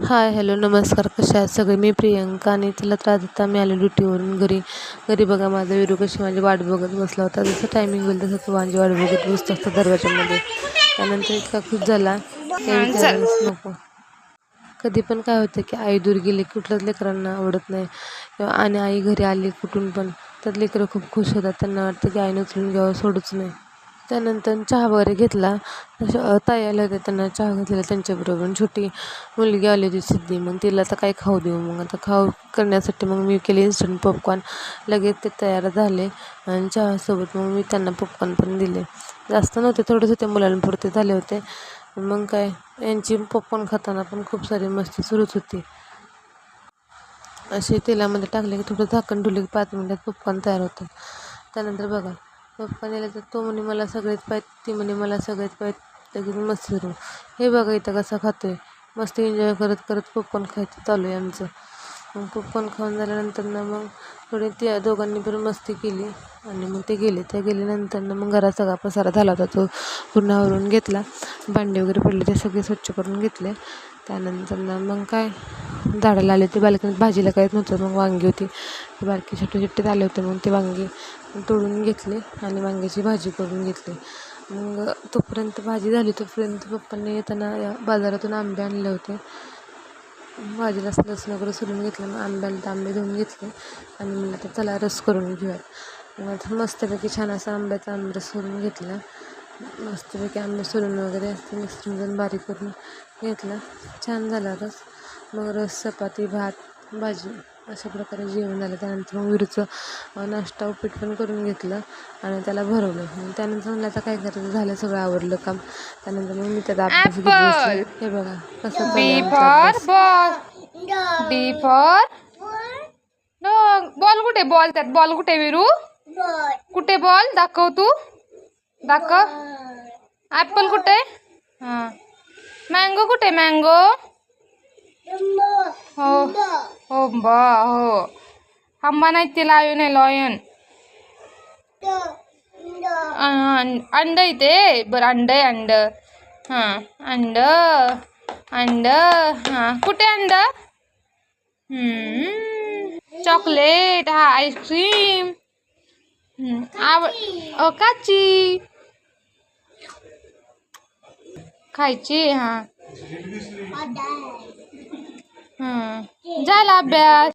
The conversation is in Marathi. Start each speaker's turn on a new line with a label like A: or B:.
A: हाय, हॅलो, नमस्कार. कशा आहात सगळे? मी प्रियंका आणि तिला त्रास देता मी आले ड्युटीवरून घरी. घरी बघा माझा विरू कशी माझी वाट बघत बसला होता. जसं टायमिंग होईल तसं तो माझी वाट बघत बसतो असतो दरवाजामध्ये. त्यानंतर इतका खुश झाला काही
B: चल.
A: विचारायलाच नको. कधी पण काय होतं की आई दूर गेली कुठल्याच लेकरांना आवडत नाही आणि आई घरी आली कुठून पण तर लेकरं खूप खुश होतात. त्यांना वाटतं की आईने उचलून घ्यावं, सोडूच नाही. त्यानंतर चहा वगैरे घेतला. ताई आल्या होत्या, त्यांना चहा घेतलेला त्यांच्याबरोबर. छोटी मुलगी आली होती सिद्धी, मग तिला आता काय खाऊ देऊ. मग आता खाऊ करण्यासाठी मग मी केले इन्स्टंट पॉपकॉर्न. लगेच ते तयार झाले आणि चहासोबत मग मी त्यांना पॉपकॉर्न पण दिले. जास्त नव्हते, थोडेच होते, मुलांपुरते झाले होते. मग काय यांची पॉपकॉर्न खाताना पण खूप सारी मस्ती सुरूच होती. असे तेलामध्ये टाकले की थोडं झाकण ठेवले की 5 मिनिटात पॉपकॉर्न तयार होतात. त्यानंतर बघा पॉपकॉर्न यायला तर तो म्हणे मला सगळेच पाहिजे, ती म्हणे मला सगळेच पाहिजे. लगेच मस्ती सुरू. हे बघा इथं कसा खातोय, मस्त एन्जॉय करत करत पॉपकॉर्न खायचं चालू आहे आमचं. मग पॉपकॉर्न खाऊन झाल्यानंतर ना मग थोडी त्या दोघांनी पण मस्ती केली आणि मग ते गेल्यानंतर ना मग घरात सगळा पसारा झाला होता तो पूर्ण आवरून घेतला. भांडे वगैरे पडले ते सगळे स्वच्छ करून घेतले. त्यानंतर ना मग काय झाडाला आले ते बाल्कनीत भाजीला काहीच नव्हतं. मग वांगी होती, ते बारकी छोटे आले होते. मग ते वांगी तोडून घेतले आणि वांग्याची भाजी करून घेतली. मग तोपर्यंत भाजी झाली तोपर्यंत पप्पांनी येताना बाजारातून आंबे आणले होते. भाजीला लसूण वगैरे सोलून घेतलं. मग आंबे धुवून घेतले आणि म्हणलं तर चला रस करून घेऊयात. मग आता मस्तपैकी छान असा आंब्याचा आमरस सोलून घेतला. मस्तपैकी आंबे सोलून वगैरे असते मिक्सरमधून बारीक करून घेतला. छान झाला रस. मग रस, चपाती, भात, भाजी अशा प्रकारे जेवण झालं. त्यानंतर मग विरूचं नाश्ता उपीट पण करून घेतलं आणि त्याला भरवलं. मग त्यानंतर म्हणलं आता काय करायचं, झालं सगळं आवडलं काम. त्यानंतर मग मी त्याचा अभ्यास घेत बसले.
B: ऍपल.
A: हे बघा कसं चालू आहे
B: बी
A: आमचा
B: फॉर
A: अभ्यास.
B: Ball. D for dog. Ball कुठे? बॉल त्यात बॉल कुठे विरू? कुठे बॉल? दाखव तू. दाखव. ऍपल कुठे? हा. मँगो कुठे? मँगो. हो हो हो. आंबा नाही ते लायन आहे, लॉयन. अंड इथे बरं. अंड. हा. अंड. हा. कुठे अंड? चॉकलेट. हा. आईस्क्रीम. काची खायची. हा. झाला अभ्यास.